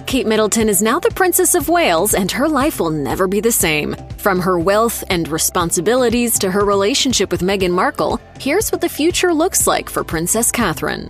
Kate Middleton is now the Princess of Wales, and her life will never be the same. From her wealth and responsibilities to her relationship with Meghan Markle, here's what the future looks like for Princess Catherine.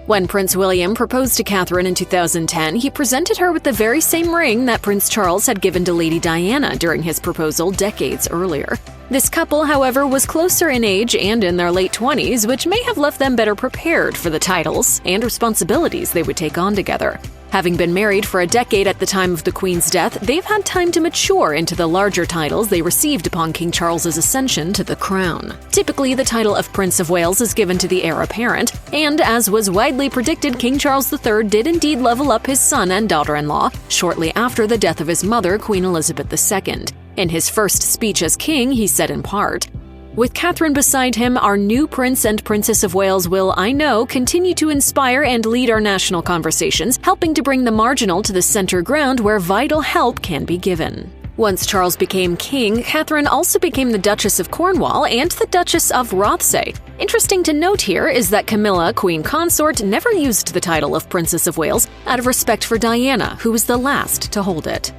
When Prince William proposed to Catherine in 2010, he presented her with the very same ring that Prince Charles had given to Lady Diana during his proposal decades earlier. This couple, however, was closer in age and in their late 20s, which may have left them better prepared for the titles and responsibilities they would take on together. Having been married for a decade at the time of the Queen's death, they've had time to mature into the larger titles they received upon King Charles's ascension to the crown. Typically, the title of Prince of Wales is given to the heir apparent, and as was widely predicted, King Charles III did indeed level up his son and daughter-in-law shortly after the death of his mother, Queen Elizabeth II. In his first speech as king, he said in part, "With Catherine beside him, our new Prince and Princess of Wales will, I know, continue to inspire and lead our national conversations, helping to bring the marginal to the center ground where vital help can be given." Once Charles became king, Catherine also became the Duchess of Cornwall and the Duchess of Rothesay. Interesting to note here is that Camilla, Queen Consort, never used the title of Princess of Wales out of respect for Diana, who was the last to hold it.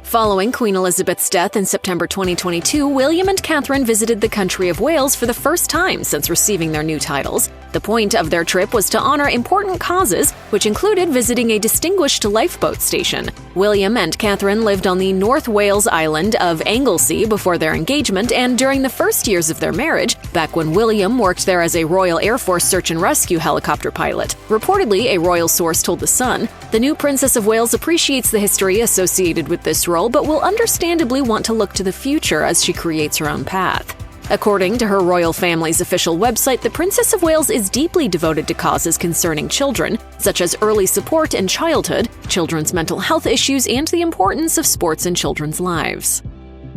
Following Queen Elizabeth's death in September 2022, William and Catherine visited the country of Wales for the first time since receiving their new titles. The point of their trip was to honor important causes, which included visiting a distinguished lifeboat station. William and Catherine lived on the North Wales island of Anglesey before their engagement, and during the first years of their marriage, back when William worked there as a Royal Air Force search and rescue helicopter pilot. Reportedly, a royal source told The Sun, "The new Princess of Wales appreciates the history associated with this role, but will understandably want to look to the future as she creates her own path." According to her royal family's official website, the Princess of Wales is deeply devoted to causes concerning children, such as early support in childhood, children's mental health issues, and the importance of sports in children's lives.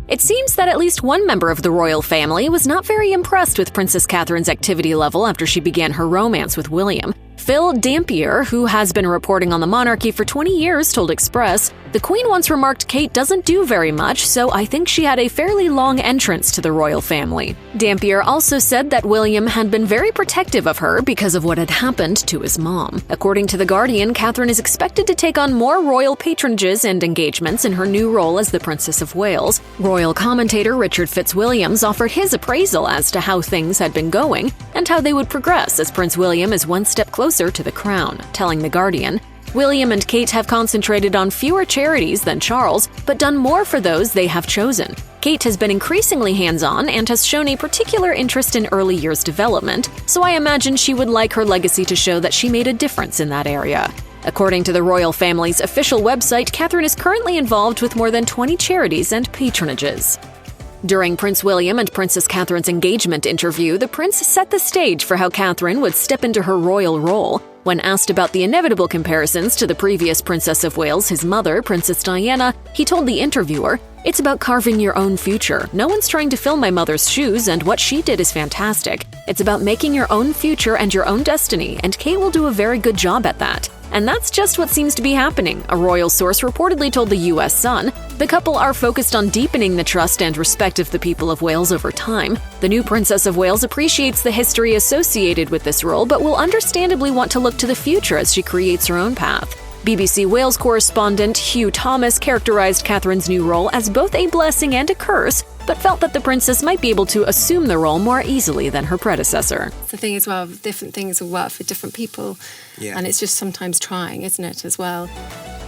It seems that at least one member of the royal family was not very impressed with Princess Catherine's activity level after she began her romance with William. Phil Dampier, who has been reporting on the monarchy for 20 years, told Express, "The Queen once remarked Kate doesn't do very much, so I think she had a fairly long entrance to the royal family." Dampier also said that William had been very protective of her because of what had happened to his mom. According to The Guardian, Catherine is expected to take on more royal patronages and engagements in her new role as the Princess of Wales. Royal commentator Richard Fitzwilliams offered his appraisal as to how things had been going and how they would progress as Prince William is one step closer to the crown, telling The Guardian, "William and Kate have concentrated on fewer charities than Charles, but done more for those they have chosen. Kate has been increasingly hands-on and has shown a particular interest in early years development, so I imagine she would like her legacy to show that she made a difference in that area." According to the royal family's official website, Catherine is currently involved with more than 20 charities and patronages. During Prince William and Princess Catherine's engagement interview, the prince set the stage for how Catherine would step into her royal role. When asked about the inevitable comparisons to the previous Princess of Wales, his mother, Princess Diana, he told the interviewer, "It's about carving your own future. No one's trying to fill my mother's shoes, and what she did is fantastic. It's about making your own future and your own destiny, and Kate will do a very good job at that." And that's just what seems to be happening, a royal source reportedly told the U.S. Sun. The couple are focused on deepening the trust and respect of the people of Wales over time. The new Princess of Wales appreciates the history associated with this role, but will understandably want to look to the future as she creates her own path. BBC Wales correspondent Hugh Thomas characterized Catherine's new role as both a blessing and a curse, but felt that the princess might be able to assume the role more easily than her predecessor. The thing as well, different things will work for different people, and it's just sometimes trying, isn't it, as well?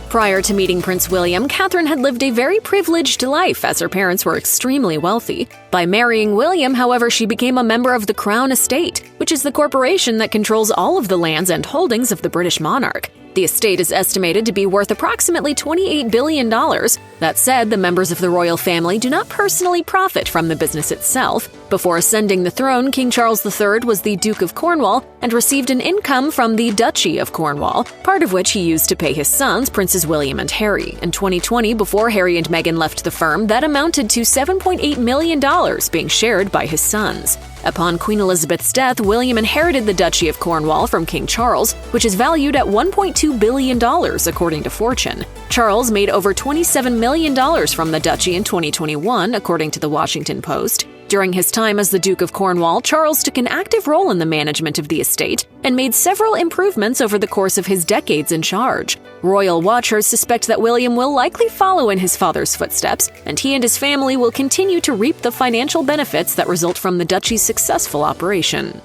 Prior to meeting Prince William, Catherine had lived a very privileged life as her parents were extremely wealthy. By marrying William, however, she became a member of the Crown Estate, which is the corporation that controls all of the lands and holdings of the British monarch. The estate is estimated to be worth approximately $28 billion. That said, the members of the royal family do not personally profit from the business itself. Before ascending the throne, King Charles III was the Duke of Cornwall and received an income from the Duchy of Cornwall, part of which he used to pay his sons, Princes William and Harry. In 2020, before Harry and Meghan left the firm, that amounted to $7.8 million being shared by his sons. Upon Queen Elizabeth's death, William inherited the Duchy of Cornwall from King Charles, which is valued at $1.2 billion, according to Fortune. Charles made over $27 million from the duchy in 2021, according to the Washington Post. During his time as the Duke of Cornwall, Charles took an active role in the management of the estate and made several improvements over the course of his decades in charge. Royal watchers suspect that William will likely follow in his father's footsteps, and he and his family will continue to reap the financial benefits that result from the duchy's successful operation.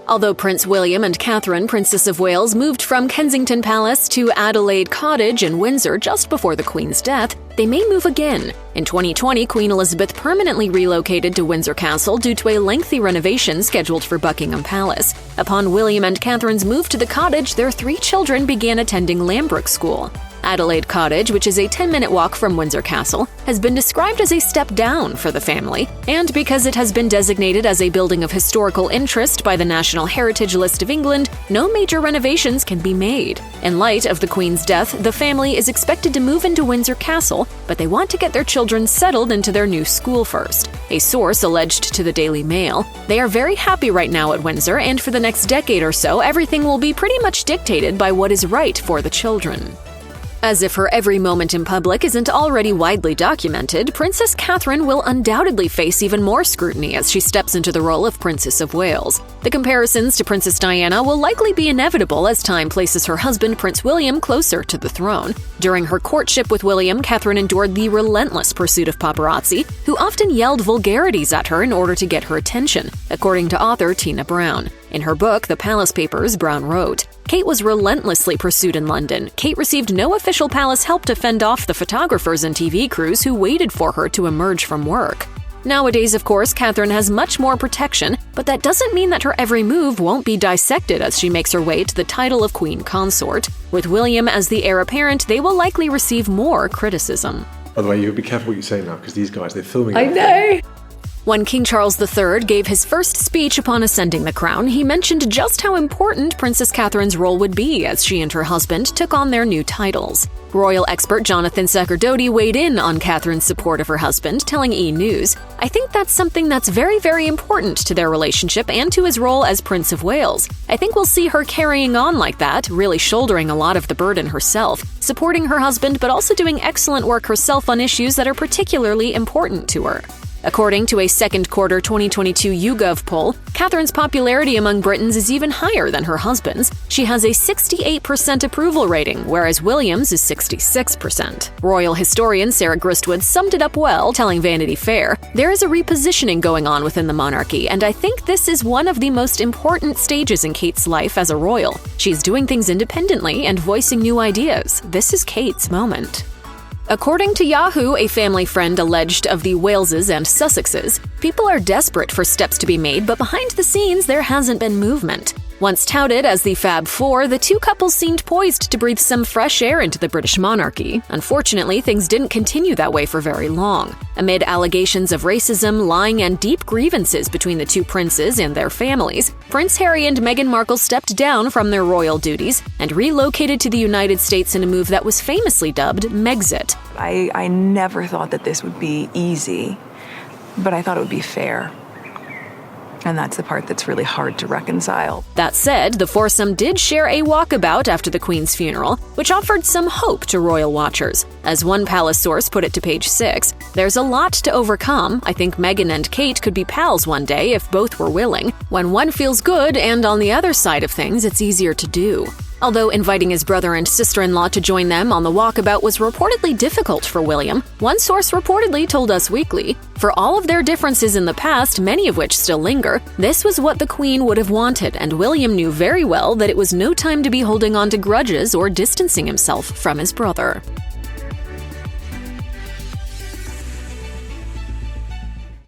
Although Prince William and Catherine, Princess of Wales, moved from Kensington Palace to Adelaide Cottage in Windsor just before the Queen's death, they may move again. In 2020, Queen Elizabeth permanently relocated to Windsor Castle due to a lengthy renovation scheduled for Buckingham Palace. Upon William and Catherine's move to the cottage, their 3 children began attending Lambrook School. Adelaide Cottage, which is a 10-minute walk from Windsor Castle, has been described as a step down for the family, and because it has been designated as a building of historical interest by the National Heritage List of England, no major renovations can be made. In light of the Queen's death, the family is expected to move into Windsor Castle, but they want to get their children settled into their new school first. A source alleged to the Daily Mail, "They are very happy right now at Windsor, and for the next decade or so, everything will be pretty much dictated by what is right for the children." As if her every moment in public isn't already widely documented, Princess Catherine will undoubtedly face even more scrutiny as she steps into the role of Princess of Wales. The comparisons to Princess Diana will likely be inevitable as time places her husband, Prince William, closer to the throne. During her courtship with William, Catherine endured the relentless pursuit of paparazzi, who often yelled vulgarities at her in order to get her attention, according to author Tina Brown. In her book, The Palace Papers, Brown wrote, "Kate was relentlessly pursued in London. Kate received no official palace help to fend off the photographers and TV crews who waited for her to emerge from work." Nowadays, of course, Catherine has much more protection, but that doesn't mean that her every move won't be dissected as she makes her way to the title of Queen Consort. With William as the heir apparent, they will likely receive more criticism. By the way, you be careful what you say now, because these guys, they're filming. I know! When King Charles III gave his first speech upon ascending the crown, he mentioned just how important Princess Catherine's role would be as she and her husband took on their new titles. Royal expert Jonathan Sacerdoti weighed in on Catherine's support of her husband, telling E! News, "I think that's something that's very, very important to their relationship and to his role as Prince of Wales. I think we'll see her carrying on like that, really shouldering a lot of the burden herself, supporting her husband but also doing excellent work herself on issues that are particularly important to her." According to a second quarter 2022 YouGov poll, Catherine's popularity among Britons is even higher than her husband's. She has a 68% approval rating, whereas William's is 66%. Royal historian Sarah Gristwood summed it up well, telling Vanity Fair, "There is a repositioning going on within the monarchy, and I think this is one of the most important stages in Kate's life as a royal. She's doing things independently and voicing new ideas. This is Kate's moment." According to Yahoo, a family friend alleged of the Waleses and Sussexes, people are desperate for steps to be made, but behind the scenes there hasn't been movement. Once touted as the Fab Four, the two couples seemed poised to breathe some fresh air into the British monarchy. Unfortunately, things didn't continue that way for very long. Amid allegations of racism, lying, and deep grievances between the two princes and their families, Prince Harry and Meghan Markle stepped down from their royal duties and relocated to the United States in a move that was famously dubbed Megxit. I never thought that this would be easy, but I thought it would be fair. And that's the part that's really hard to reconcile. That said, the foursome did share a walkabout after the Queen's funeral, which offered some hope to royal watchers. As one palace source put it to Page 6, "There's a lot to overcome. I think Meghan and Kate could be pals one day if both were willing. When one feels good and on the other side of things, it's easier to do." Although inviting his brother and sister-in-law to join them on the walkabout was reportedly difficult for William, one source reportedly told Us Weekly, "For all of their differences in the past, many of which still linger, this was what the Queen would have wanted, and William knew very well that it was no time to be holding on to grudges or distancing himself from his brother."